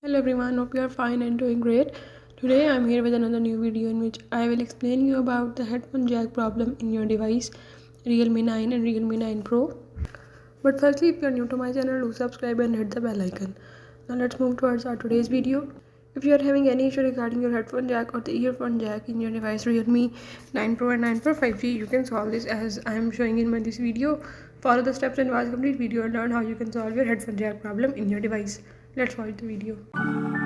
Hello everyone, hope you are fine and doing great. Today I'm here with another new video in which I will explain you about the headphone jack problem in your device Realme 9 and Realme 9 Pro. But firstly, if you are new to my channel, do subscribe and hit the bell icon. Now let's move towards our today's video. If you are having any issue regarding your headphone jack or the earphone jack in your device Realme 9 Pro and 9 Pro 5G, you can solve this as I am showing in this video. Follow the steps and watch the complete video and learn how you can solve your headphone jack problem in your device. Let's watch the video.